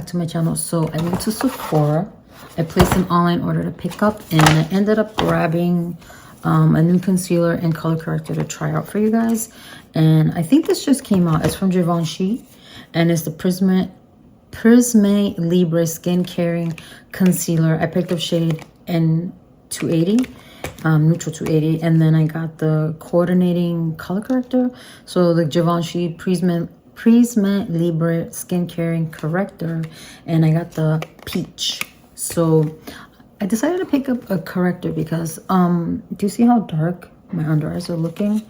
back to my channel. So I went to Sephora. I placed an online order to pick up, and I ended up grabbing a new concealer and color corrector to try out for you guys. And I think this just came out. It's from Givenchy, and it's the Prisme Libre Skin Caring Concealer. I picked up shade N280, neutral 280, and then I got the coordinating color corrector. So the Givenchy Prisme Libre Skin Caring Corrector, and I got the peach. So I decided to pick up a corrector because do you see how dark my under eyes are looking?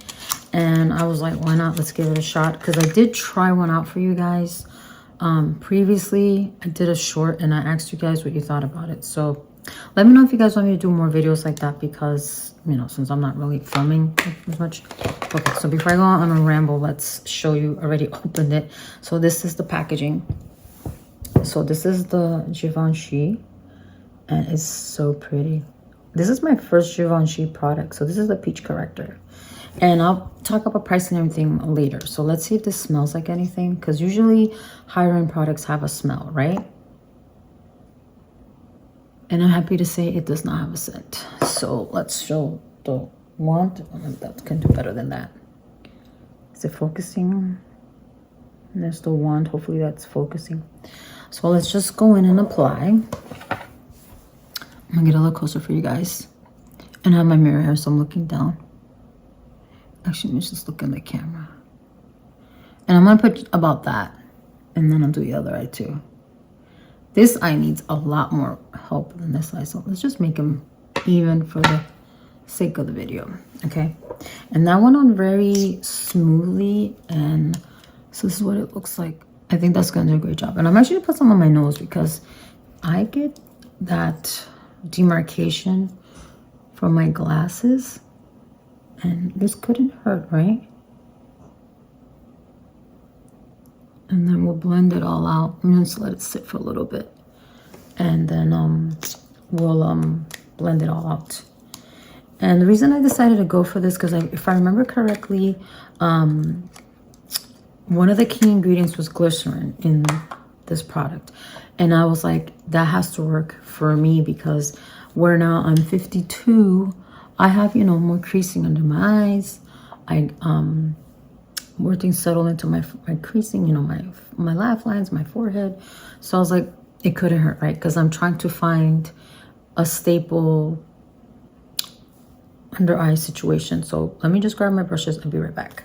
And I was like, why not? Let's give it a shot, because I did try one out for you guys previously. I did a short and I asked you guys what you thought about it. So let me know if you guys want me to do more videos like that, because, you know, since I'm not really filming as much. Okay, so before I go on a ramble, let's show you. Already opened it. So this is the packaging. So this is the Givenchy, and it's so pretty. This is my first Givenchy product. So this is the peach corrector, and I'll talk about price and everything later. So let's see if this smells like anything, because usually higher end products have a smell, right? And I'm happy to say it does not have a scent. So let's show the wand. That can do better than that. Is it focusing? And there's the wand. Hopefully that's focusing. So let's just go in and apply. I'm gonna get a little closer for you guys. And I have my mirror here, so I'm looking down. Actually, let me just look in the camera. And I'm gonna put about that. And then I'll do the other eye too. This eye needs a lot more help than this eye. So let's just make them even for the sake of the video. Okay. And that went on very smoothly. And so this is what it looks like. I think that's gonna do a great job. And I'm actually gonna put some on my nose, because I get that demarcation from my glasses, and this couldn't hurt, right? And then we'll blend it all out. I'm gonna just let it sit for a little bit, and then we'll blend it all out. And the reason I decided to go for this, because if I remember correctly, one of the key ingredients was glycerin in this product, and I was like, that has to work for me, because where now I'm 52, I have, you know, more creasing under my eyes. More things settle into my creasing, you know, my laugh lines, my forehead. So I was like, it couldn't hurt, right? Because I'm trying to find a staple under eye situation. So let me just grab my brushes and be right back.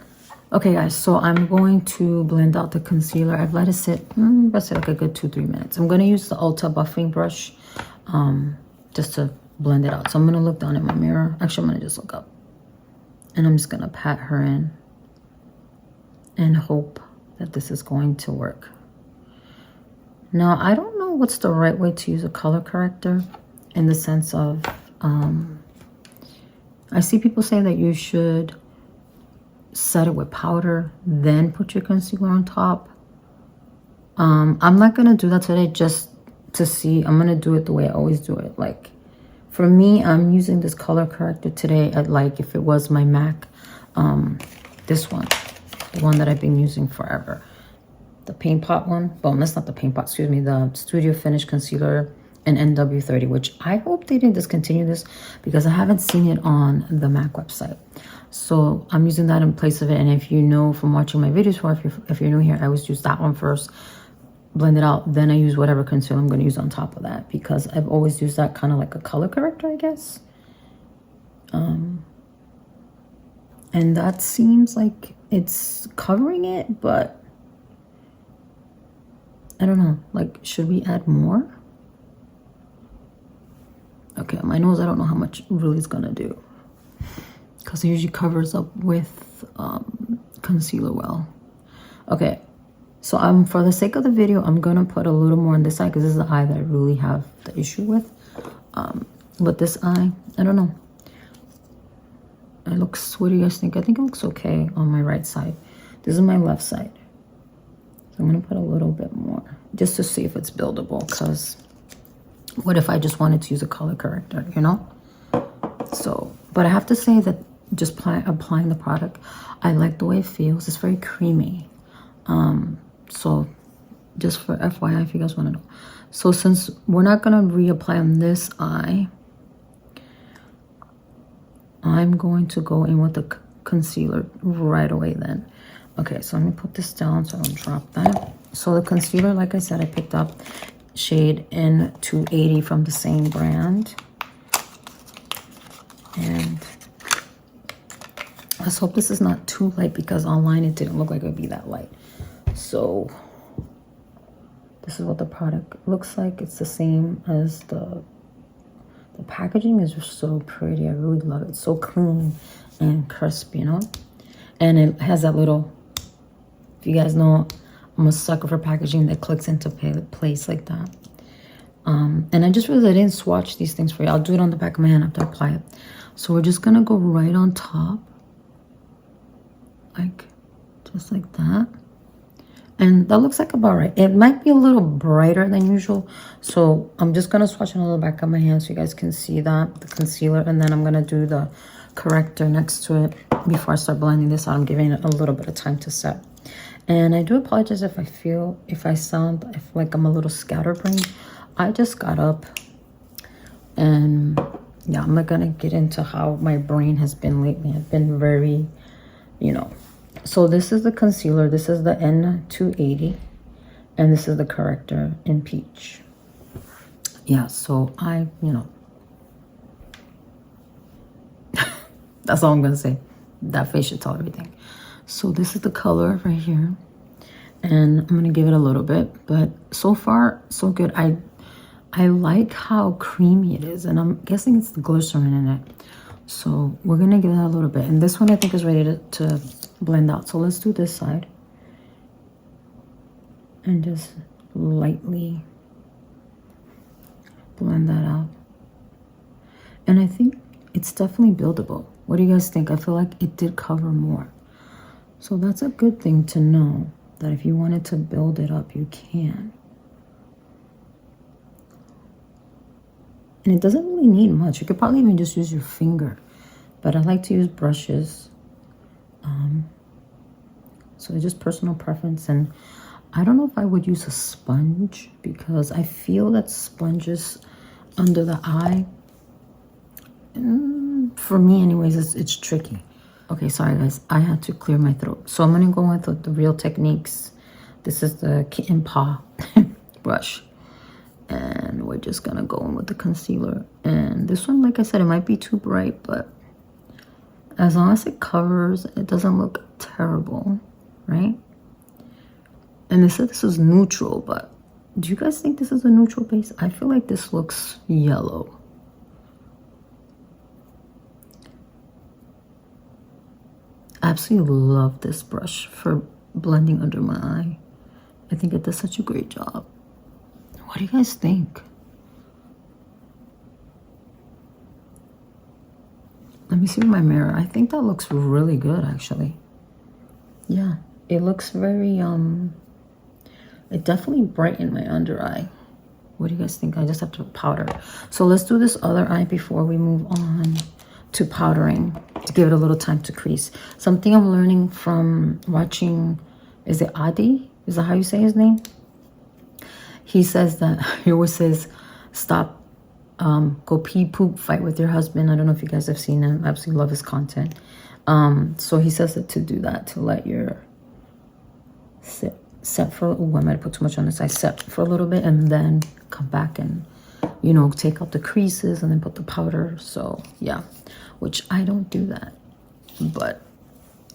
Okay guys, so I'm going to blend out the concealer. I've let it sit, let's say like a good 2-3 minutes. I'm going to use the Ulta buffing brush just to blend it out. So I'm going to look down at my mirror. Actually, I'm going to just look up, and I'm just going to pat her in and hope that this is going to work. Now, I don't know what's the right way to use a color corrector, in the sense of, I see people say that you should set it with powder, then put your concealer on top. I'm not gonna do that today, just to see. I'm gonna do it the way I always do it. Like, for me, I'm using this color corrector today at, like, if it was my MAC, this one, the one that I've been using forever, the Paint Pot one. Well, that's not the Paint Pot, excuse me, the Studio Finish Concealer in N280, which I hope they didn't discontinue this, because I haven't seen it on the MAC website. So I'm using that in place of it. And if you know from watching my videos, or if you're new here, I always use that one first, blend it out, then I use whatever concealer I'm going to use on top of that, because I've always used that kind of like a color corrector, I guess. And that seems like it's covering it, but I don't know, like, should we add more? Okay, my nose, I don't know how much really is gonna do, because it usually covers up with concealer well. Okay, so for the sake of the video, I'm gonna put a little more on this eye, because this is the eye that I really have the issue with. But this eye, I don't know. It looks, what do you guys think? I think it looks okay on my right side. This is my left side. So I'm gonna put a little bit more, just to see if it's buildable, because what if I just wanted to use a color corrector, you know? So, but I have to say that just applying the product, I like the way it feels. It's very creamy. So Just for FYI, if you guys want to know. So since we're not going to reapply on this eye, I'm going to go in with the concealer right away then. Okay, so let me put this down so I don't drop that. So the concealer, like I said, I picked up shade N280 from the same brand. And let's hope this is not too light, because online it didn't look like it would be that light. So this is what the product looks like. It's the same as the packaging is just so pretty. I really love it. It's so clean and crisp, you know? And it has that little, if you guys know, I'm a sucker for packaging that clicks into place like that. And I just realized I didn't swatch these things for you. I'll do it on the back of my hand after I apply it. So we're just gonna go right on top. Like, just like that. And that looks like about right. It might be a little brighter than usual. So I'm just going to swatch it on the back of my hand so you guys can see that, the concealer. And then I'm going to do the corrector next to it before I start blending this out. I'm giving it a little bit of time to set. And I do apologize if I sound like I'm a little scatterbrained. I just got up. And yeah, I'm not going to get into how my brain has been lately. I've been very, you know. So this is the concealer, this is the N280, and this is the corrector in peach. Yeah, so you know, that's all I'm gonna say. That face should tell everything. So this is the color right here, and I'm gonna give it a little bit, but so far so good. I like how creamy it is, and I'm guessing it's the glycerin in it. So we're gonna give that a little bit, and this one I think is ready to blend out. So let's do this side and just lightly blend that out. And I think it's definitely buildable. What do you guys think? I feel like it did cover more. So that's a good thing to know, that if you wanted to build it up, you can. And it doesn't really need much. You could probably even just use your finger, but I like to use brushes. So it's just personal preference. And I don't know if I would use a sponge, because I feel that sponges under the eye, for me anyways, it's tricky. Okay, sorry guys, I had to clear my throat. So I'm gonna go with the Real Techniques. This is the Kitten Paw brush. And we're just gonna go in with the concealer. And this one, like I said, it might be too bright, but as long as it covers, it doesn't look terrible, right? And they said this was neutral, but do you guys think this is a neutral base? I feel like this looks yellow. Absolutely love this brush for blending under my eye. I think it does such a great job. What do you guys think? Let me see with my mirror. I think that looks really good, actually. Yeah, it looks very, it definitely brightened my under eye. What do you guys think? I just have to powder. So let's do this other eye before we move on to powdering, to give it a little time to crease. Something I'm learning from watching, is it Adi? Is that how you say his name? He says that, he always says, stop, go pee, poop, fight with your husband. I don't know if you guys have seen him. I absolutely love his content. So he says that to do that, to let your set for, oh, I might have put too much on this. I set for a little bit and then come back and, you know, take out the creases and then put the powder. So yeah, which I don't do that, but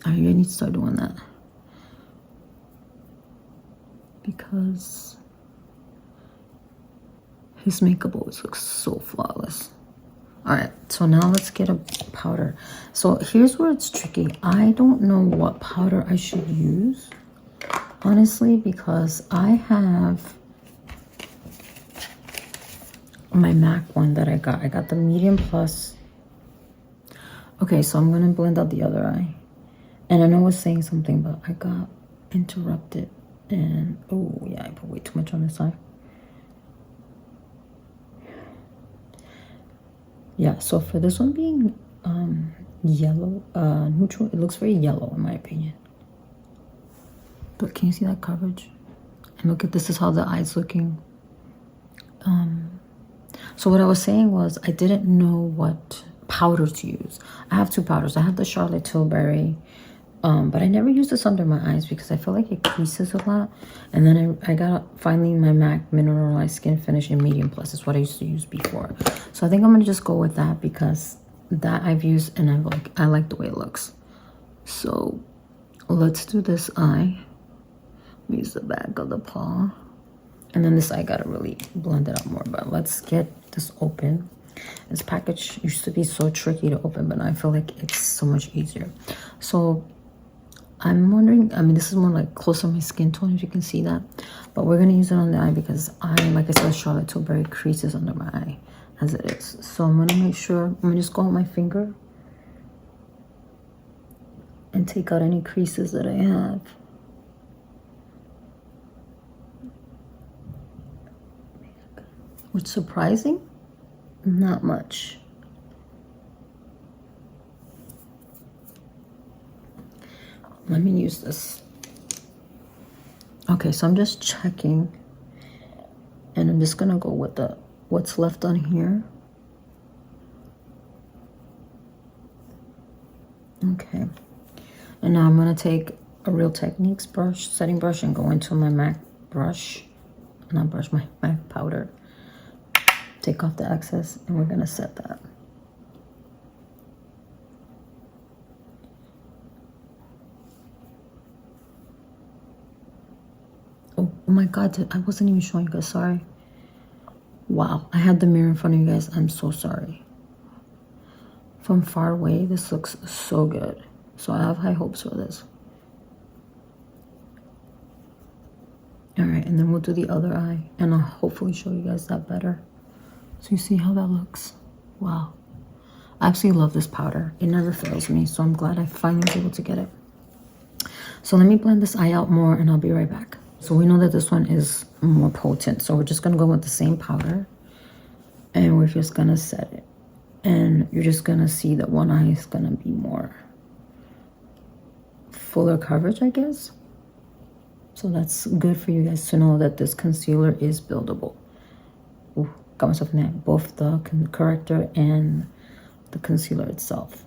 I need to start doing that, because his makeup always looks so flawless. All right, so now let's get a powder. So here's where it's tricky. I don't know what powder I should use, honestly, because I have my MAC one that I got. I got the medium plus. Okay, so I'm gonna blend out the other eye. And I know I was saying something, but I got interrupted. And, oh yeah, I put way too much on this side. Yeah, so for this one being yellow, neutral, it looks very yellow in my opinion. But can you see that coverage? Look at this is how the eye's looking. So what I was saying was I didn't know what powder to use. I have 2 powders. I have the Charlotte Tilbury, but I never use this under my eyes because I feel like it creases a lot. And then I got finally my MAC Mineralized Skin Finish in Medium Plus. Is what I used to use before. So I think I'm gonna just go with that because that I've used and I like the way it looks. So let's do this eye. Use the back of the paw. And then this eye gotta really blend it out more. But let's get this open. This package used to be so tricky to open, but now I feel like it's so much easier. So I'm wondering, I mean, this is more like close to my skin tone, if you can see that. But we're gonna use it on the eye because like I said, Charlotte Tilbury creases under my eye as it is. So I'm gonna make sure, I'm gonna just go with my finger and take out any creases that I have. What's surprising? Not much. Let me use this. Okay, so I'm just checking. And I'm just gonna go with what's left on here. Okay. And now I'm gonna take a Real Techniques brush, setting brush, and go into my MAC brush. Not brush, my MAC powder. Take off the excess, and we're gonna set that. Oh my God, I wasn't even showing you guys, sorry. Wow, I had the mirror in front of you guys. I'm so sorry. From far away, this looks so good. So I have high hopes for this. All right, and then we'll do the other eye, and I'll hopefully show you guys that better. So you see how that looks? Wow. I absolutely love this powder. It never fails me, so I'm glad I finally was able to get it. So let me blend this eye out more and I'll be right back. So we know that this one is more potent. So we're just gonna go with the same powder and we're just gonna set it. And you're just gonna see that one eye is gonna be more fuller coverage, I guess. So that's good for you guys to know that this concealer is buildable. Ooh. Got myself in that, both the corrector and the concealer itself.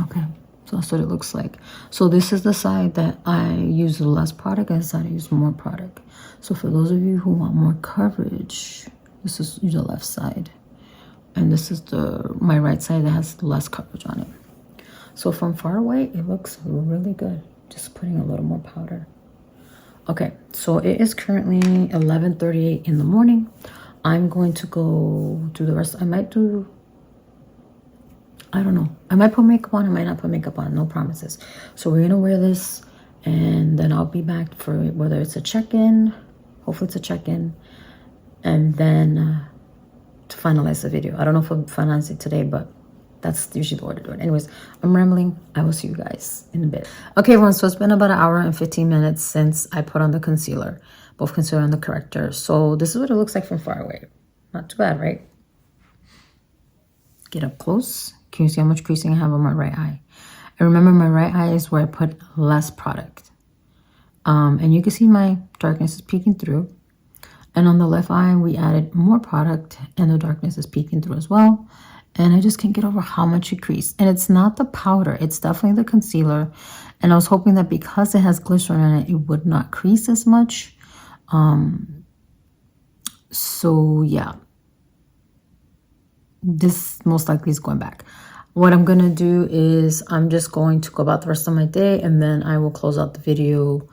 Okay, so that's what it looks like. So this is the side that I use less product, and the side I use more product. So for those of you who want more coverage, this is the left side. And this is my right side that has less coverage on it. So from far away, it looks really good. Just putting a little more powder. Okay, so it is currently 11:38 in the morning. I'm going to go do the rest. I might do, I don't know. I might put makeup on, I might not put makeup on, no promises. So we're gonna wear this and then I'll be back for whether it's a check-in, hopefully it's a check-in, and then to finalize the video. I don't know if I'll finalize it today, but that's usually the order to do it. Anyways, I'm rambling. I will see you guys in a bit. Okay, everyone, so it's been about 1 hour and 15 minutes since I put on the concealer, both concealer and the corrector. So this is what it looks like from far away. Not too bad, right? Get up close. Can you see how much creasing I have on my right eye? And remember, my right eye is where I put less product. And you can see my darkness is peeking through. And on the left eye, we added more product and the darkness is peeking through as well. And I just can't get over how much it creased. And it's not the powder, it's definitely the concealer. And I was hoping that because it has glycerin in it, it would not crease as much. So yeah, this most likely is going back. What I'm gonna do is I'm just going to go about the rest of my day and then I will close out the video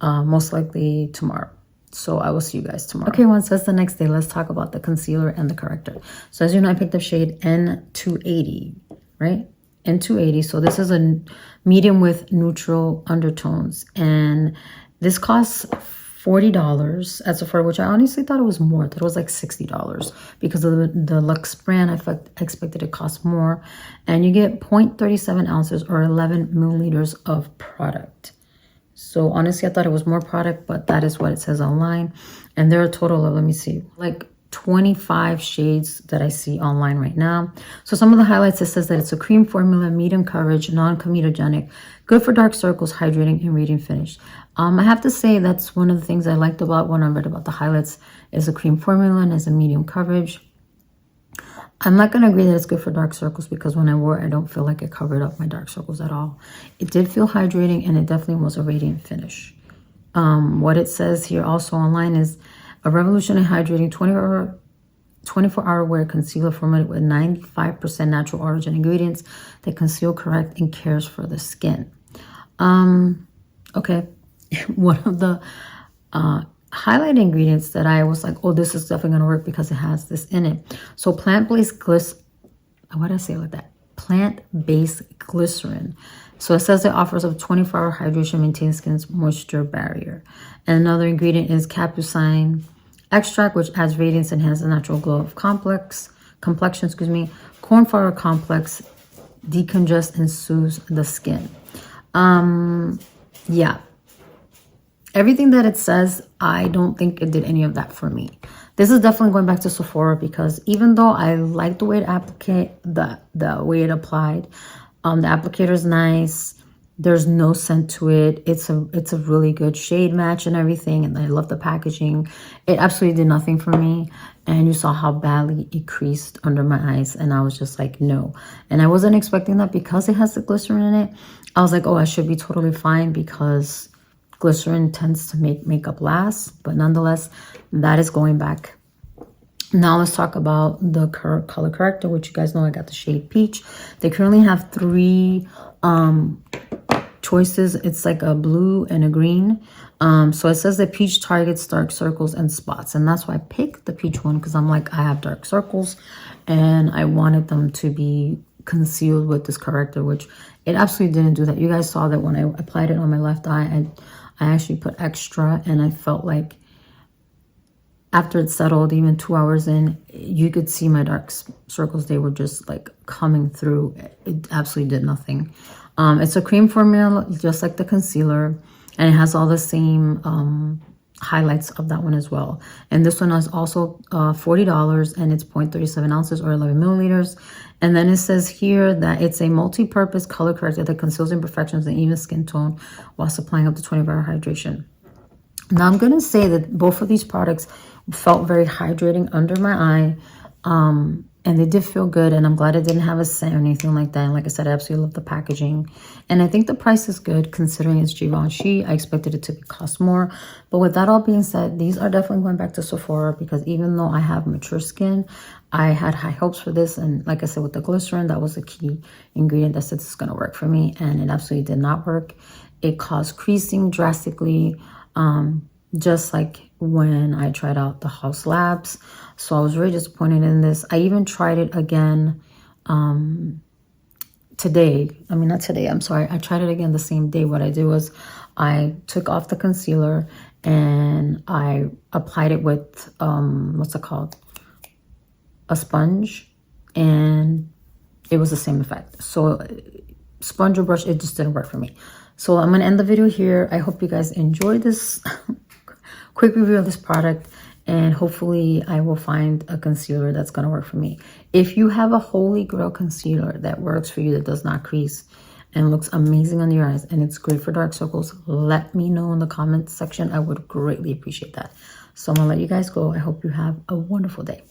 most likely tomorrow. So I will see you guys tomorrow. Okay, once that's the next day, let's talk about the concealer and the corrector. So as you know, I picked up shade N280, right? N280. So this is a medium with neutral undertones. And this costs $40 at Sephora, which I honestly thought it was more. I thought it was like $60 because of the Luxe brand. I expected it to cost more. And you get 0.37 ounces or 11 milliliters of product. So honestly, I thought it was more product, but that is what it says online. And there are a total of, let me see, like 25 shades that I see online right now. So some of the highlights, it says that it's a cream formula, medium coverage, non-comedogenic, good for dark circles, hydrating, and radiant finish. I have to say that's one of the things I liked about when I read about the highlights is a cream formula and is a medium coverage. I'm not going to agree that it's good for dark circles because when I wore it, I don't feel like it covered up my dark circles at all. It did feel hydrating and it definitely was a radiant finish. What it says here also online is a revolutionary hydrating 24-hour wear concealer formulated with 95% natural origin ingredients that conceal, correct, and cares for the skin. Okay, one of the highlight ingredients that I was like, oh, this is definitely gonna work because it has this in it. So plant-based what did I say like that? Plant-based glycerin. So it says it offers a 24-hour hydration, maintains skin's moisture barrier. And another ingredient is capucine extract, which adds radiance and enhances the natural glow of complexion, corn flour complex, decongest and soothes the skin. Yeah. Everything that it says, I don't think it did any of that for me. This is definitely going back to Sephora because even though I like the way it the way it applied, the applicator is nice. There's no scent to it. It's a really good shade match and everything, and I love the packaging. It absolutely did nothing for me, and you saw how badly it creased under my eyes, and I was just like, no. And I wasn't expecting that because it has the glycerin in it. I was like, oh, I should be totally fine because glycerin tends to make makeup last, but nonetheless, that is going back. Now let's talk about the color corrector, which you guys know I got the shade Peach. They currently have 3 choices. It's like a blue and a green. So it says that Peach targets dark circles and spots, and that's why I picked the Peach one because I'm like, I have dark circles and I wanted them to be concealed with this corrector, which it absolutely didn't do that. You guys saw that when I applied it on my left eye, I actually put extra, and I felt like after it settled, even 2 hours in, you could see my dark circles. They were just like coming through. It absolutely did nothing. It's a cream formula, just like the concealer, and it has all the same highlights of that one as well. And this one is also $40, and it's 0.37 ounces or 11 milliliters. And then it says here that it's a multi-purpose color corrector that conceals imperfections and even skin tone while supplying up to 24-hour hydration. Now I'm going to say that both of these products felt very hydrating under my eye. And they did feel good, and I'm glad it didn't have a scent or anything like that. And like I said, I absolutely love the packaging. And I think the price is good considering it's Givenchy. I expected it to cost more. But with that all being said, these are definitely going back to Sephora because even though I have mature skin, I had high hopes for this. And like I said, with the glycerin, that was a key ingredient that said it's going to work for me. And it absolutely did not work. It caused creasing drastically, just like when I tried out the House Labs. So I was really disappointed in this. I even tried it again today. I mean, not today, I'm sorry. I tried it again the same day. What I did was I took off the concealer and I applied it with, what's it called? A sponge, and it was the same effect. So sponge or brush, it just didn't work for me. So I'm going to end the video here. I hope you guys enjoyed this quick review of this product, and hopefully I will find a concealer that's going to work for me. If you have a holy grail concealer that works for you, that does not crease and looks amazing on your eyes, and it's great for dark circles, let me know in the comments section. I would greatly appreciate that. So I'm going to let you guys go. I hope you have a wonderful day.